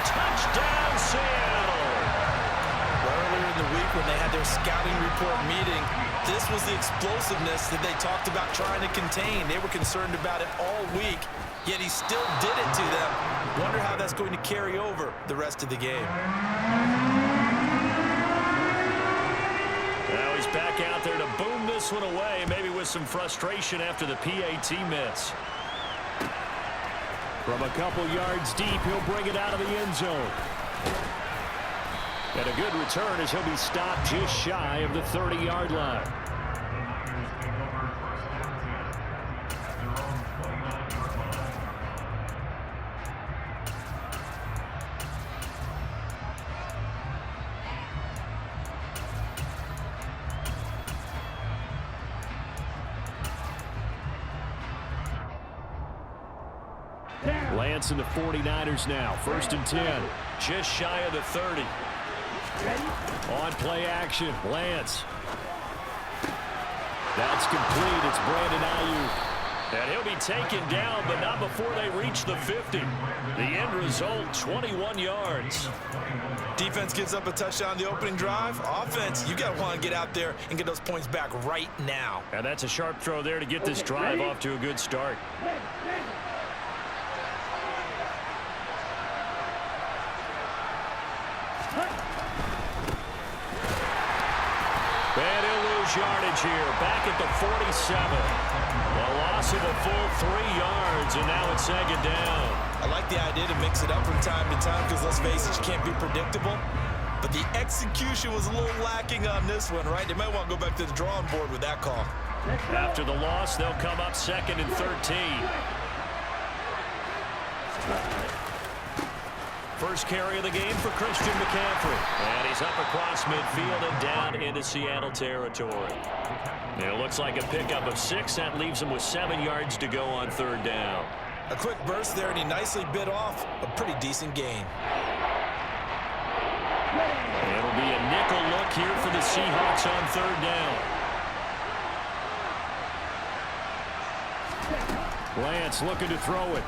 touchdown, Seattle. Earlier in the week when they had their scouting report meeting, this was the explosiveness that they talked about trying to contain. They were concerned about it all week, yet he still did it to them. Wonder how that's going to carry over the rest of the game. Now he's back out there to boom this one away, maybe with some frustration after the PAT miss. From a couple yards deep, he'll bring it out of the end zone. And a good return as he'll be stopped just shy of the 30-yard line. Lance and the 49ers now. 1st and 10. Just shy of the 30. On play action. Lance. That's complete. It's Brandon Ayuk. And he'll be taken down, but not before they reach the 50. The end result, 21 yards. Defense gives up a touchdown the opening drive. Offense, you got to want to get out there and get those points back right now. And that's a sharp throw there to get this drive off to a good start. And he'll lose yardage here, back at the 47. A loss of a full 3 yards, and now it's 2nd down. I like the idea to mix it up from time to time because, let's face it, you can't be predictable. But the execution was a little lacking on this one, right? They might want to go back to the drawing board with that call. After the loss, they'll come up 2nd and 13. First carry of the game for Christian McCaffrey. And he's up across midfield and down into Seattle territory. It looks like a pickup of 6. That leaves him with 7 yards to go on 3rd down. A quick burst there, and he nicely bit off a pretty decent gain. It'll be a nickel look here for the Seahawks on 3rd down. Lance looking to throw it.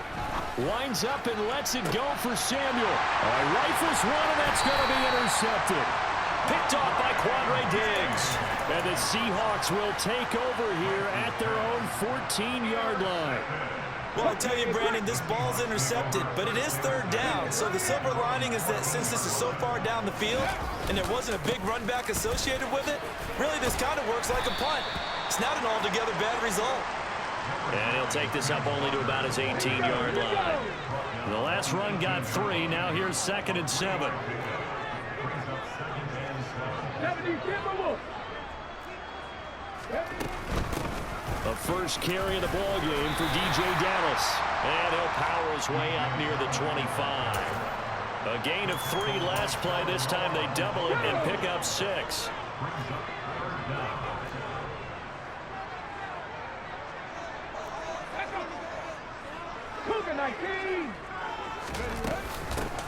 Winds up and lets it go for Samuel. Rifles one, and that's going to be intercepted. Picked off by Quandre Diggs. And the Seahawks will take over here at their own 14-yard line. Well, I tell you, Brandon, this ball's intercepted, but it is 3rd down. So the silver lining is that since this is so far down the field and there wasn't a big run back associated with it, really this kind of works like a punt. It's not an altogether bad result. And he'll take this up only to about his 18-yard line. The last run got 3. Now here's 2nd and 7. The first carry of the ball game for DJ Dallas. And he'll power his way up near the 25. A gain of 3 last play. This time they double it and pick up 6.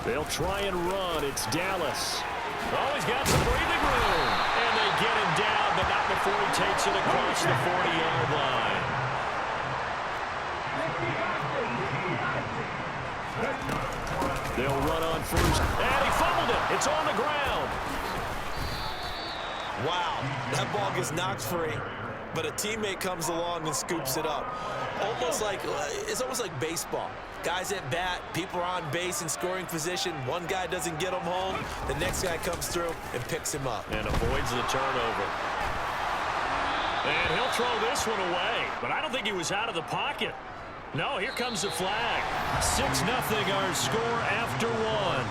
They'll try and run. It's Dallas. Oh, he's got some breathing room. And they get him down, but not before he takes it across the 40-yard line. They'll run on first. And he fumbled it. It's on the ground. Wow, that ball gets knocked free, but a teammate comes along and scoops it up. It's almost like baseball. Guys at bat, people are on base in scoring position. One guy doesn't get him home. The next guy comes through and picks him up. And avoids the turnover. And he'll throw this one away. But I don't think he was out of the pocket. No, here comes the flag. 6-0 our score after 1.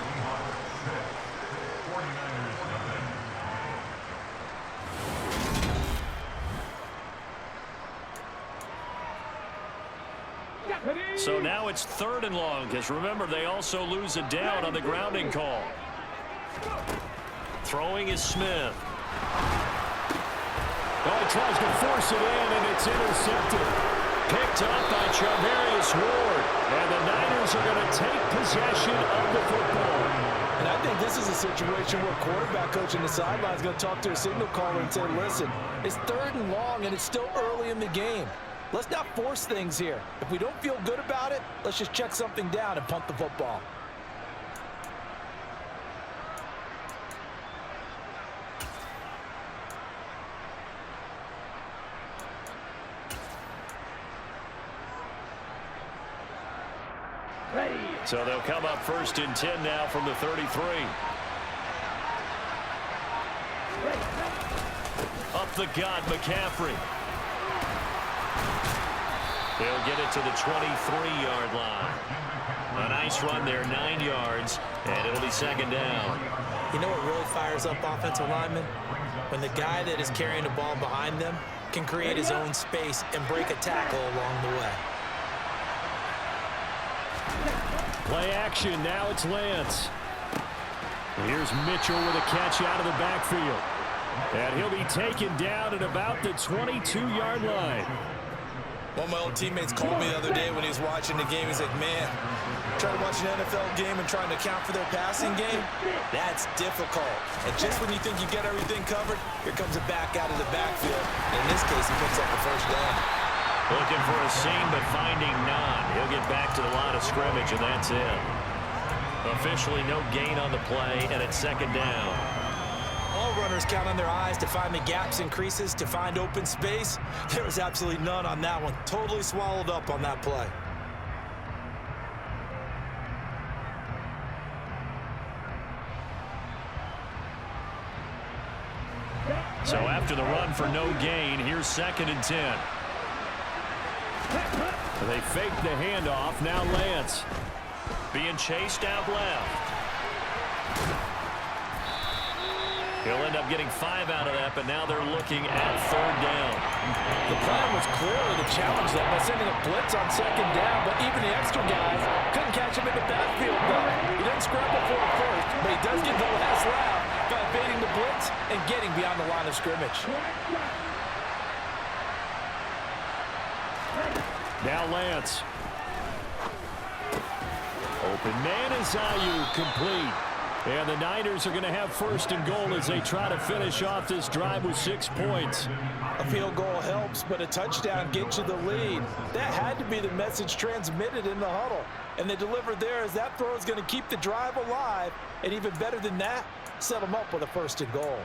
So now it's 3rd and long, because remember, they also lose a down on the grounding call. Throwing is Smith. Oh, he tries to force it in, and it's intercepted. Picked up by Charvarius Ward. And the Niners are going to take possession of the football. And I think this is a situation where quarterback coach in the sideline is going to talk to a signal caller and say, listen, it's 3rd and long, and it's still early in the game. Let's not force things here. If we don't feel good about it, let's just check something down and punt the football. So they'll come up 1st and 10 now from the 33. Up the gut, McCaffrey. He'll get it to the 23-yard line. A nice run there, 9 yards, and it'll be 2nd down. You know what really fires up offensive linemen? When the guy that is carrying the ball behind them can create his own space and break a tackle along the way. Play action, now it's Lance. Here's Mitchell with a catch out of the backfield. And he'll be taken down at about the 22-yard line. One of my old teammates called me the other day when he was watching the game. He's like, man, trying to watch an NFL game and trying to account for their passing game, that's difficult. And just when you think you get everything covered, here comes a back out of the backfield. And in this case, he picks up the 1st down. Looking for a seam, but finding none. He'll get back to the line of scrimmage, and that's it. Officially no gain on the play, and it's 2nd down. All runners count on their eyes to find the gaps and creases, to find open space. There was absolutely none on that one. Totally swallowed up on that play. So after the run for no gain, here's 2nd and 10. They fake the handoff. Now Lance being chased out left. He'll end up getting 5 out of that, but now they're looking at 3rd down. The plan was clearly to challenge them by sending a blitz on 2nd down, but even the extra guys couldn't catch him in the backfield. He didn't scramble for it first, but he does get the last laugh by evading the blitz and getting beyond the line of scrimmage. Now Lance. Open man is Ayuk, complete. And the Niners are going to have 1st and goal as they try to finish off this drive with 6 points. A field goal helps, but a touchdown gets you the lead. That had to be the message transmitted in the huddle. And they delivered there as that throw is going to keep the drive alive. And even better than that, set them up with a 1st and goal.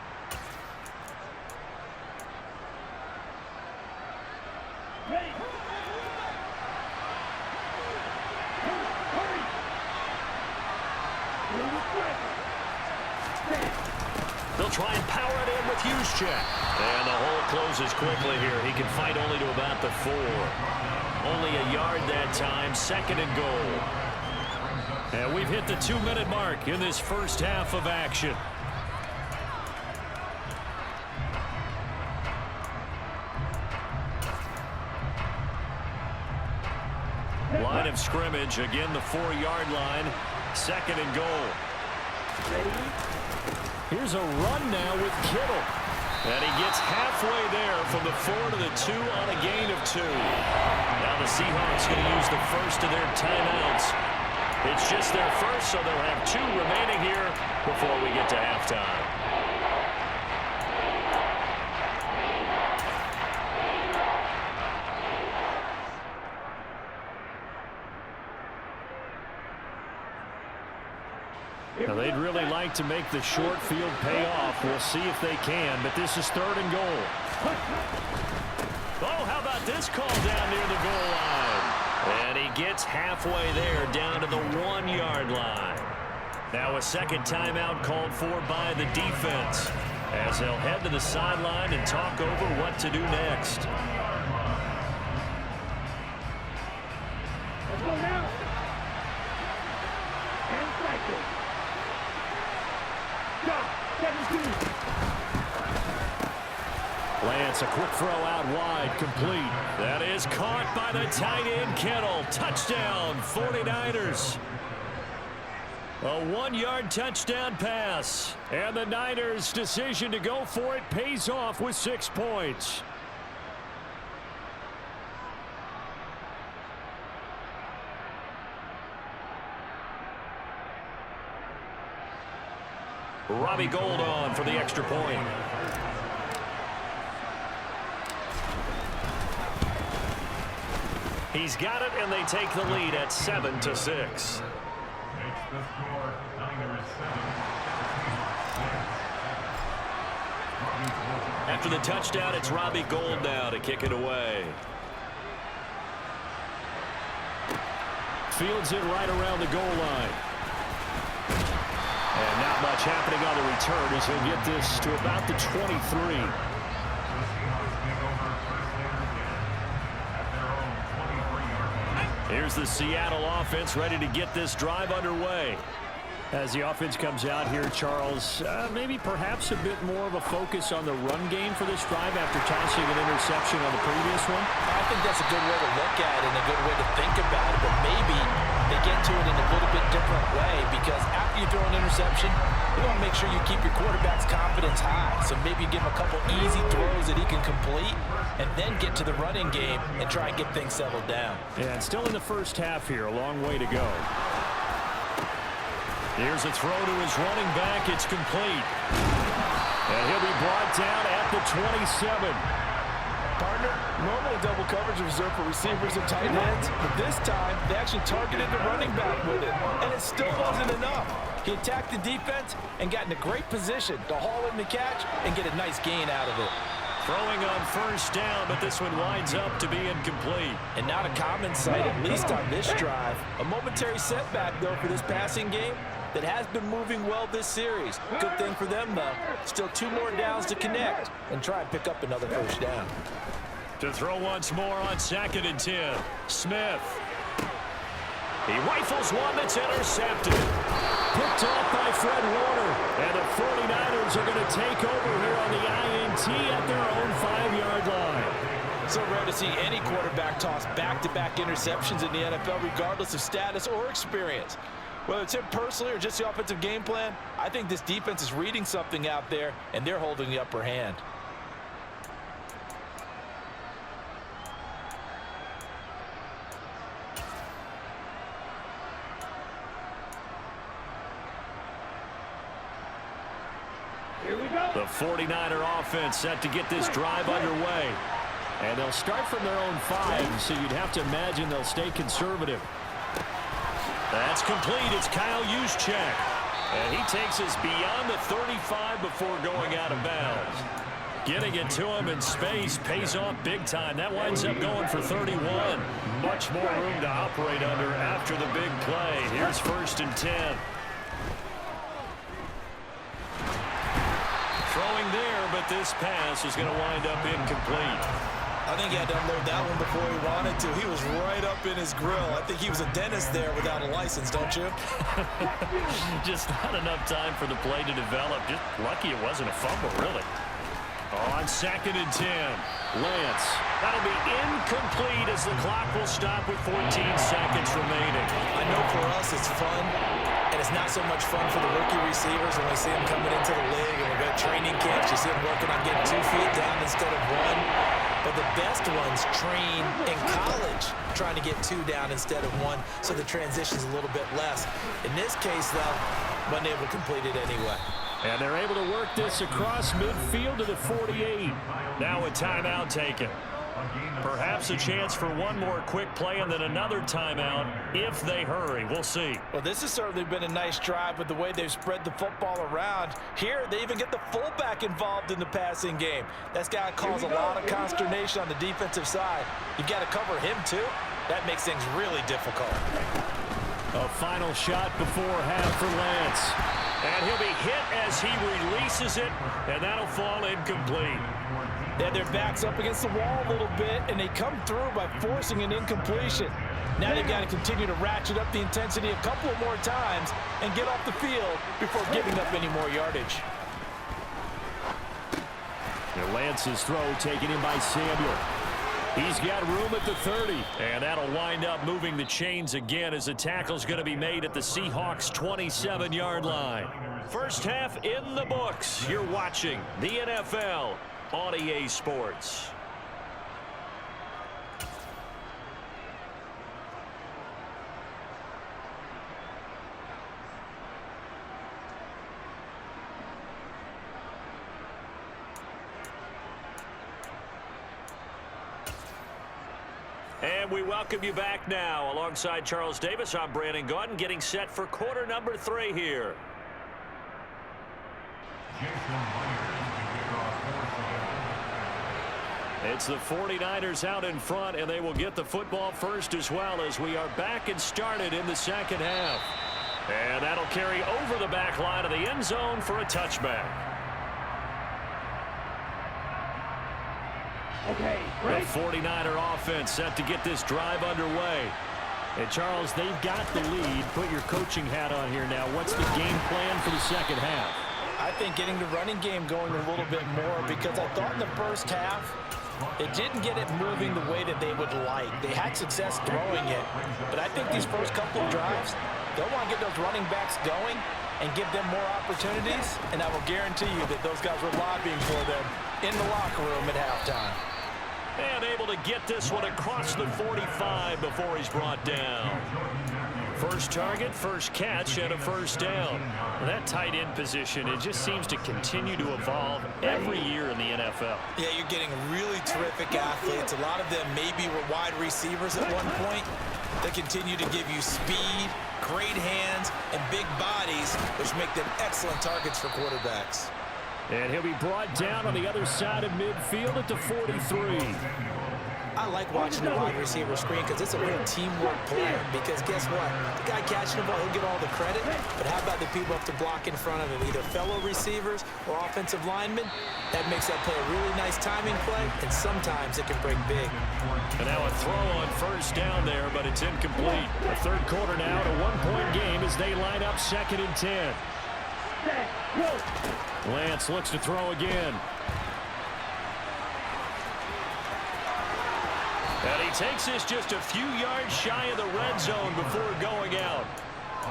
They'll try and power it in with Juszczyk. And the hole closes quickly here. He can fight only to about the 4. Only a yard that time, 2nd and goal. And we've hit the 2-minute mark in this first half of action. Line of scrimmage, again the 4-yard line, 2nd and goal. Here's a run now with Kittle. And he gets halfway there from the 4 to the 2 on a gain of 2. Now the Seahawks going to use the first of their timeouts. It's just their first, so they'll have 2 remaining here before we get to halftime. Now they'd really like to make the short field pay off. We'll see if they can, but this is 3rd and goal. Oh, how about this call down near the goal line? And he gets halfway there down to the 1-yard line. Now a 2nd timeout called for by the defense as they'll head to the sideline and talk over what to do next. Let's go now. And cycle. Lance, a quick throw out wide, complete. That is caught by the tight end, Kittle. Touchdown, 49ers. A 1-yard touchdown pass. And the Niners' decision to go for it pays off with 6 points. Robbie Gould on for the extra point. He's got it, and they take the lead at 7-6. After the touchdown, it's Robbie Gould now to kick it away. fields it right around the goal line. And not much happening on the return as he'll get this to about the 23. Here's the Seattle offense ready to get this drive underway. As the offense comes out here, Charles, maybe perhaps a bit more of a focus on the run game for this drive after tossing an interception on the previous one? I think that's a good way to look at it and a good way to think about it, but maybe they get to it in a little bit different way because after you throw an interception, you want to make sure you keep your quarterback's confidence high. So maybe you give him a couple easy throws that he can complete and then get to the running game and try and get things settled down. Yeah, and still in the first half here, a long way to go. Here's a throw to his running back. It's complete. And he'll be brought down at the 27. Partner, normally double coverage is reserved for receivers and tight ends, but this time they actually targeted the running back with it, and it still wasn't enough. He attacked the defense and got in a great position to haul in the catch and get a nice gain out of it. Throwing on first down, but this one winds up to be incomplete. And not a common sight, at least on this drive. A momentary setback, though, for this passing game that has been moving well this series. Good thing for them, though. Still 2 more downs to connect and try and pick up another first down. To throw once more on 2nd and 10. Smith. He rifles one that's intercepted. Picked off by Fred Warner. And the 49ers are going to take over here on the INT at their own 5-yard line. So rare to see any quarterback toss back-to-back interceptions in the NFL, regardless of status or experience. Whether it's him personally or just the offensive game plan, I think this defense is reading something out there, and they're holding the upper hand. The 49er offense set to get this drive underway. And they'll start from their own 5, so you'd have to imagine they'll stay conservative. That's complete. It's Kyle Juszczyk. And he takes us beyond the 35 before going out of bounds. Getting it to him in space pays off big time. That winds up going for 31. Much more room to operate under after the big play. Here's 1st and 10. Throwing there, but this pass is going to wind up incomplete. I think he had to unload that one before he wanted to. He was right up in his grill. I think he was a dentist there without a license, don't you? Just not enough time for the play to develop. Just lucky it wasn't a fumble, really. On 2nd and 10, Lance. That'll be incomplete as the clock will stop with 14 seconds remaining. I know for us it's fun, and it's not so much fun for the rookie receivers when we see them coming into the league and we've got training camps. You see them working on getting 2 feet down instead of 1. But the best ones train in college trying to get 2 down instead of 1, so the transition's a little bit less. In this case, though, wasn't able to complete it anyway. And they're able to work this across midfield to the 48. Now a timeout taken. Perhaps a chance for one more quick play and then another timeout if they hurry. We'll see. Well, this has certainly been a nice drive with the way they've spread the football around. Here, they even get the fullback involved in the passing game. That's got to cause a lot of consternation on the defensive side. You've got to cover him, too. That makes things really difficult. A final shot before half for Lance. And he'll be hit as he releases it, and that'll fall incomplete. They had their backs up against the wall a little bit, and they come through by forcing an incompletion. Now they've got to continue to ratchet up the intensity a couple of more times and get off the field before giving up any more yardage. And Lance's throw taken in by Samuel. He's got room at the 30, and that'll wind up moving the chains again as the tackle's going to be made at the Seahawks' 27-yard line. First half in the books. You're watching the NFL on EA Sports. And we welcome you back now. Alongside Charles Davis, I'm Brandon Gaudin, getting set for quarter number 3 here. It's the 49ers out in front, and they will get the football first as well as we are back and started in the second half. And that'll carry over the back line of the end zone for a touchback. Okay, the 49er offense set to get this drive underway. And Charles, they've got the lead. Put your coaching hat on here now. What's the game plan for the second half? I think getting the running game going a little bit more, because I thought in the first half it didn't get it moving the way that they would like. They had success throwing it, but I think these first couple of drives, they'll want to get those running backs going and give them more opportunities, and I will guarantee you that those guys were lobbying for them in the locker room at halftime. And able to get this one across the 45 before he's brought down. First target, first catch, and a first down. That tight end position, it just seems to continue to evolve every year in the NFL. Yeah, you're getting really terrific athletes. A lot of them maybe were wide receivers at one point. They continue to give you speed, great hands, and big bodies, which make them excellent targets for quarterbacks. And he'll be brought down on the other side of midfield at the 43. I like watching the wide receiver screen because it's a real teamwork play. Because guess what? The guy catching the ball, he'll get all the credit. But how about the people up to block in front of him, either fellow receivers or offensive linemen? That makes that play a really nice timing play, and sometimes it can break big. And now a throw on first down there, but it's incomplete. The third quarter now, a one-point game as they line up 2nd and 10. Lance looks to throw again. And he takes this just a few yards shy of the red zone before going out.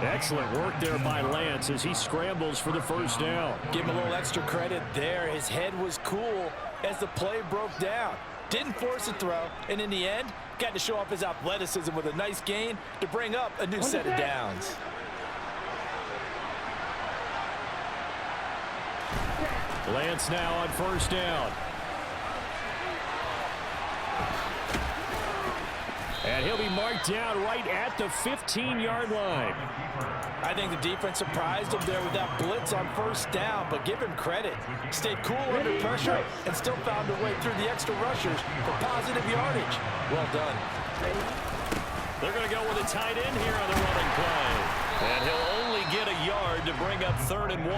Excellent work there by Lance as he scrambles for the first down. Give him a little extra credit there. His head was cool as the play broke down. Didn't force a throw, and in the end, got to show off his athleticism with a nice gain to bring up a new set of downs. Lance now on first down. And he'll be marked down right at the 15-yard line. I think the defense surprised him there with that blitz on first down, but give him credit. Stayed cool under pressure and still found a way through the extra rushers for positive yardage. Well done. They're going to go with a tight end here on the running play. And he'll only get a yard to bring up 3rd and 1.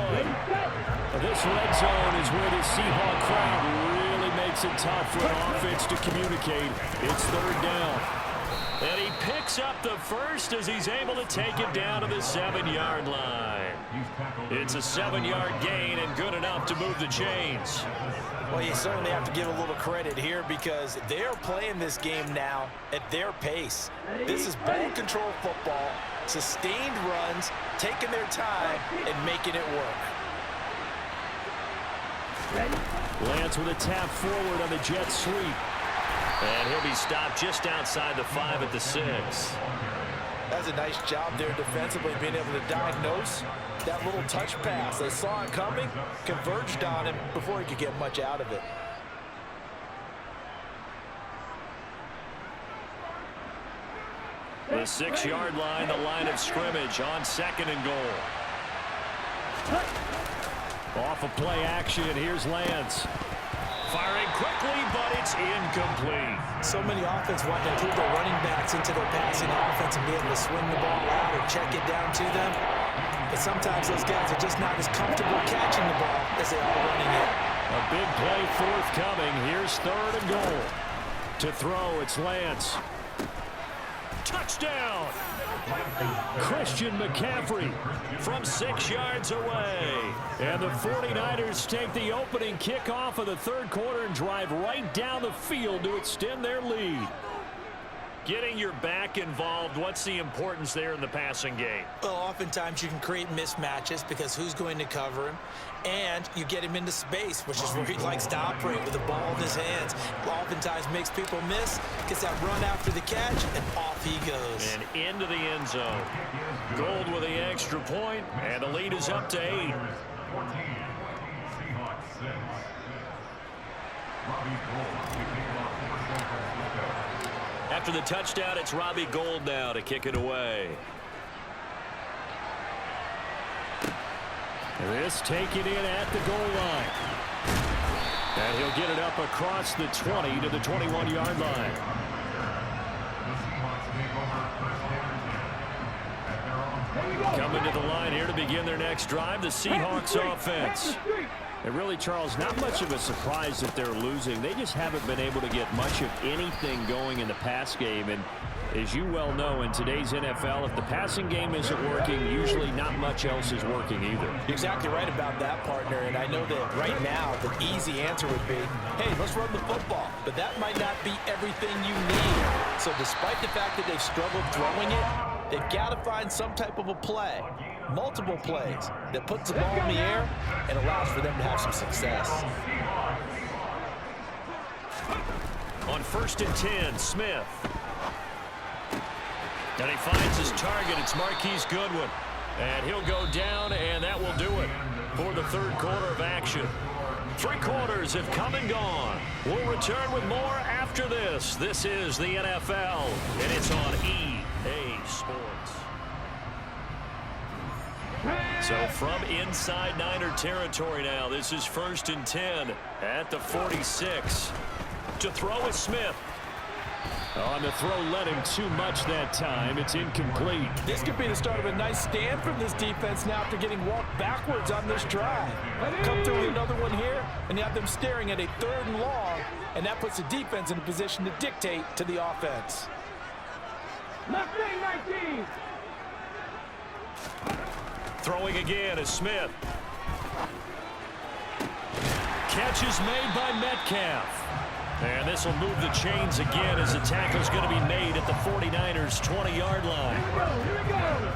This red zone is where the Seahawk crowd really makes it tough for an offense to communicate. It's 3rd down. And he picks up the first as he's able to take it down to the 7-yard line. It's a 7-yard gain and good enough to move the chains. Well, you certainly have to give a little credit here because they're playing this game now at their pace. This is ball control football, sustained runs, taking their time, and making it work. Lance with a tap forward on the jet sweep. And he'll be stopped just outside the 5 at the 6. That's a nice job there defensively, being able to diagnose that little touch pass. They saw it coming, converged on him before he could get much out of it. The 6-yard line, the line of scrimmage on 2nd and goal. Off of play action, here's Lance. Firing quickly, but it's incomplete. So many offense want to include their running backs into their passing offense and be able to swing the ball out or check it down to them. But sometimes those guys are just not as comfortable catching the ball as they are running it. A big play forthcoming. Here's 3rd and goal. To throw, it's Lance. Touchdown! Christian McCaffrey from 6 yards away. And the 49ers take the opening kickoff of the 3rd quarter and drive right down the field to extend their lead. Getting your back involved, what's the importance there in the passing game? Well, oftentimes you can create mismatches because who's going to cover him? And you get him into space, which is where he likes to operate with the ball in his hands. Oftentimes makes people miss, gets that run after the catch, and off he goes. And into the end zone. Gold with the extra point, and the lead is up to 8. After the touchdown, it's Robbie Gould now to kick it away. This taken in at the goal line. And he'll get it up across the 20 to the 21-yard line. Coming to the line here to begin their next drive, the Seahawks offense. And really, Charles, not much of a surprise that they're losing. They just haven't been able to get much of anything going in the pass game. And as you well know, in today's NFL, if the passing game isn't working, usually not much else is working either. You're exactly right about that, partner. And I know that right now the easy answer would be, hey, let's run the football. But that might not be everything you need. So despite the fact that they've struggled throwing it, they've got to find some type of a play, multiple plays, that puts the ball in the air and allows for them to have some success. On 1st and 10, Smith. And he finds his target. It's Marquise Goodwin. And he'll go down, and that will do it for the third quarter of action. 3 quarters have come and gone. We'll return with more after this. This is the NFL, and it's on EA Sports. So from inside Niner territory now, this is 1st and 10 at the 46. To throw is Smith. On the throw, led him too much that time. It's incomplete. This could be the start of a nice stand from this defense now after getting walked backwards on this drive. Come through with another one here, and you have them staring at a 3rd and long, and that puts the defense in a position to dictate to the offense. Left wing 19. Throwing again is Smith. Catch is made by Metcalf. And this will move the chains again as the tackle's going to be made at the 49ers' 20-yard line. Here we go.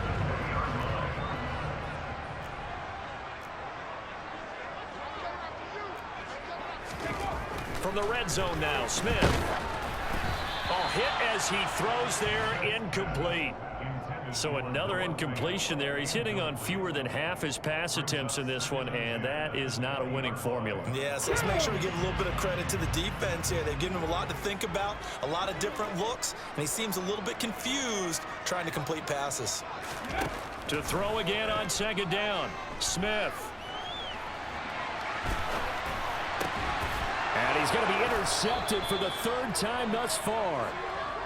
From the red zone now, Smith. Oh, hit as he throws there, incomplete. So another incompletion there. He's hitting on fewer than half his pass attempts in this one, and that is not a winning formula. Yes, let's make sure we give a little bit of credit to the defense here. They've given him a lot to think about, a lot of different looks, and he seems a little bit confused trying to complete passes. To throw again on 2nd down, Smith. And he's going to be intercepted for the 3rd time thus far.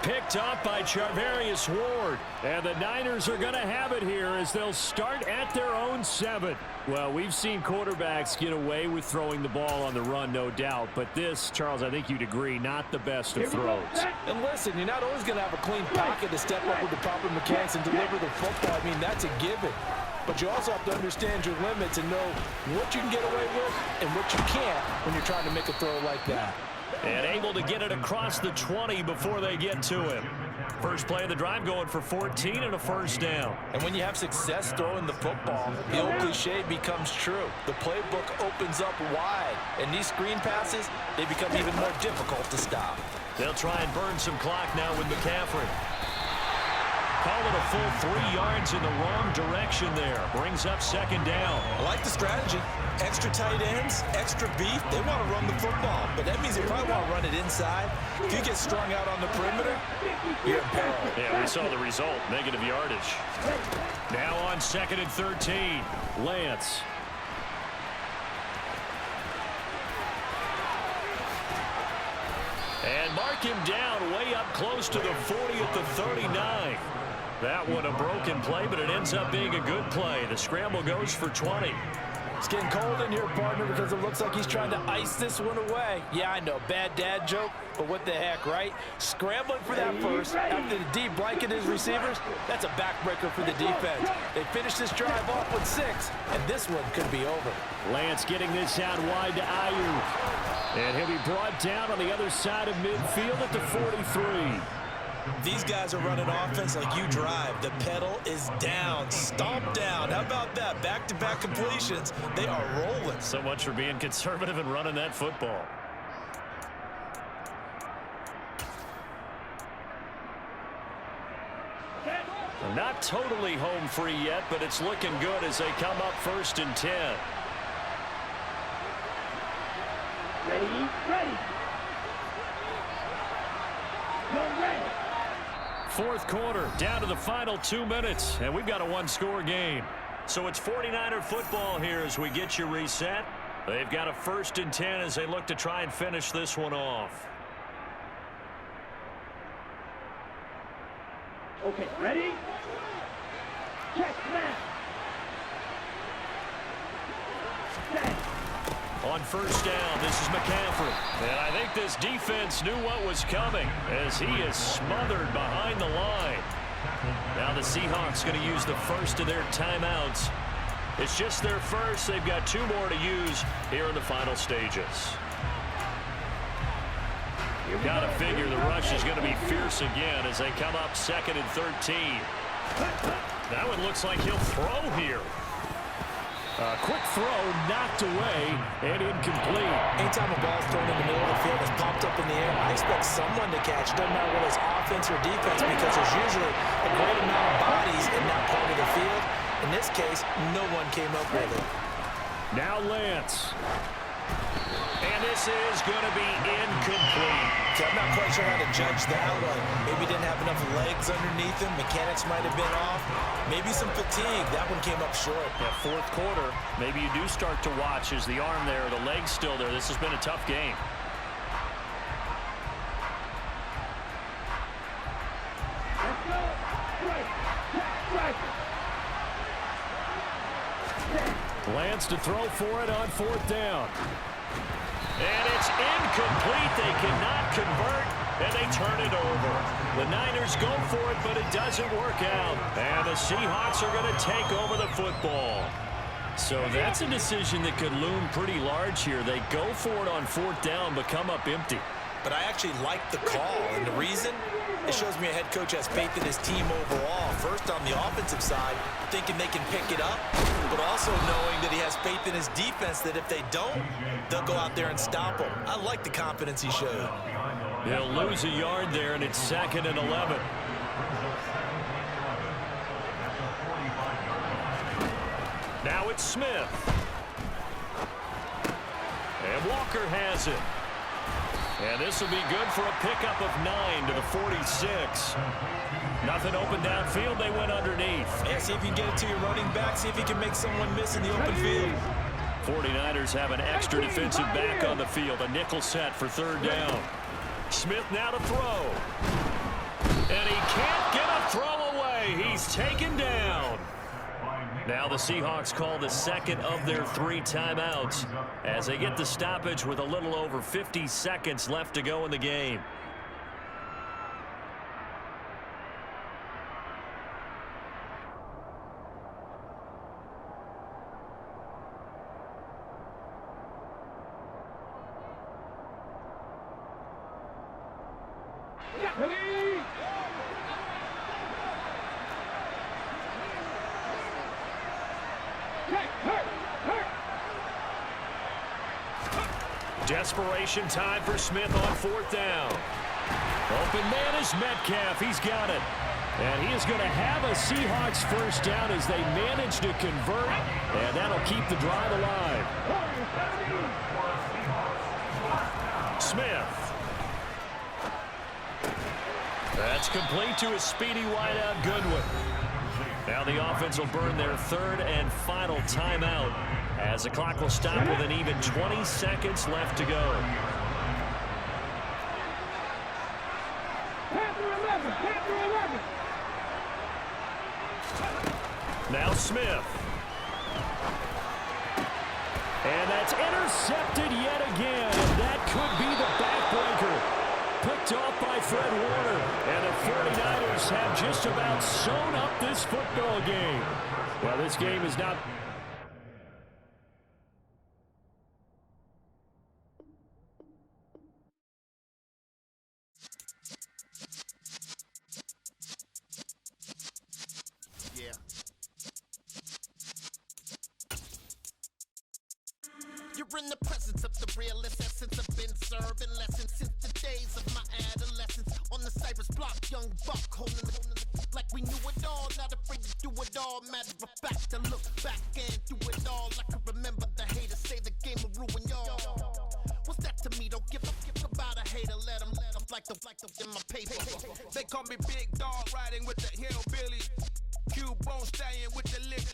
Picked up by Charvarius Ward. And the Niners are going to have it here as they'll start at their own 7. Well, we've seen quarterbacks get away with throwing the ball on the run, no doubt. But this, Charles, I think you'd agree, not the best of throws. And listen, you're not always going to have a clean pocket to step up with the proper mechanics and deliver the football. I mean, that's a given. But you also have to understand your limits and know what you can get away with and what you can't when you're trying to make a throw like that. And able to get it across the 20 before they get to him. First play of the drive going for 14 and a 1st down. And when you have success throwing the football, the old cliche becomes true. The playbook opens up wide. And these screen passes, they become even more difficult to stop. They'll try and burn some clock now with McCaffrey. Call it a full 3 yards in the wrong direction there. Brings up 2nd down. I like the strategy. Extra tight ends, extra beef. They want to run the football, but that means they probably want to run it inside. If you get strung out on the perimeter, you're in peril. Yeah, we saw the result. Negative yardage. Now on 2nd and 13. Lance. And mark him down way up close to the 40 at the 39. That one a broken play, but it ends up being a good play. The scramble goes for 20. It's getting cold in here, partner, because it looks like he's trying to ice this one away. Yeah, I know, bad dad joke, but what the heck, right? Scrambling for that first after the D blanket his receivers, that's a backbreaker for the defense. They finish this drive off with 6, and this one could be over. Lance getting this out wide to Ayuk. And he'll be brought down on the other side of midfield at the 43. These guys are running offense like you drive. The pedal is down, stomp down. How about that? Back-to-back completions. They are rolling. So much for being conservative and running that football. Not totally home free yet, but it's looking good as they come up 1st and 10. Ready. Go ready. 4th quarter, down to the final 2 minutes, and we've got a 1-score game. So it's 49er football here as we get you reset. They've got a 1st and 10 as they look to try and finish this one off. Okay, ready? Check, snap. Set. On 1st down, this is McCaffrey. And I think this defense knew what was coming as he is smothered behind the line. Now the Seahawks going to use the first of their timeouts. It's just their first. They've got 2 more to use here in the final stages. You've got to figure the rush is going to be fierce again as they come up 2nd and 13. That one looks like he'll throw here. A quick throw knocked away and incomplete. Anytime a ball's thrown in the middle of the field and popped up in the air, I expect someone to catch. Doesn't matter whether it's offense or defense because there's usually a great amount of bodies in that part of the field. In this case, no one came up with it. Now Lance. And this is going to be incomplete. Okay, I'm not quite sure how to judge that one. Maybe didn't have enough legs underneath him. Mechanics might have been off. Maybe some fatigue. That one came up short. Yeah, 4th quarter, maybe you do start to watch as the arm there, the leg's still there. This has been a tough game. Let's go. Strike. Lance to throw for it on 4th down. And it's incomplete. They cannot convert, and they turn it over. The Niners go for it, but it doesn't work out. And the Seahawks are going to take over the football. So that's a decision that could loom pretty large here. They go for it on 4th down, but come up empty. But I actually like the call, and the reason? It shows me a head coach has faith in his team overall. First, on the offensive side, thinking they can pick it up, but also knowing that he has faith in his defense that if they don't, they'll go out there and stop them. I like the confidence he showed. They'll lose a yard there, and it's 2nd and 11. Now it's Smith. And Walker has it. And this will be good for a pickup of 9 to the 46. Nothing open downfield. They went underneath. Yeah, see if you can get it to your running back. See if you can make someone miss in the open field. 49ers have an extra defensive back on the field. A nickel set for 3rd down. Smith now to throw. And he can't get a throw away. He's taken down. Now the Seahawks call the 2nd of their 3 timeouts as they get the stoppage with a little over 50 seconds left to go in the game. Desperation time for Smith on 4th down. Open man is Metcalf. He's got it. And he is going to have a Seahawks 1st down as they manage to convert. And that'll keep the drive alive. Smith. That's complete to his speedy wideout Goodwin. Now the offense will burn their 3rd and final timeout as the clock will stop with an even 20 seconds left to go. Now Smith. And that's intercepted yet again. And that could be the backbreaker. Picked off by Fred Warner. And the 49ers have just about sewn up this football game. Well, this game is not... Yeah. You're in the presence of the realest essence. I've been serving lessons since the days of my adolescence. On the Cypress block, young buck holding the like we knew it all. Not afraid to do it all. Matter of fact, to look back and do it all. I can remember the haters say the game will ruin y'all. What's that to me? Don't give about a hater. Let them like the in my paper. They call me Big Dog, riding with the hillbilly. Cube bone stallion with the lick.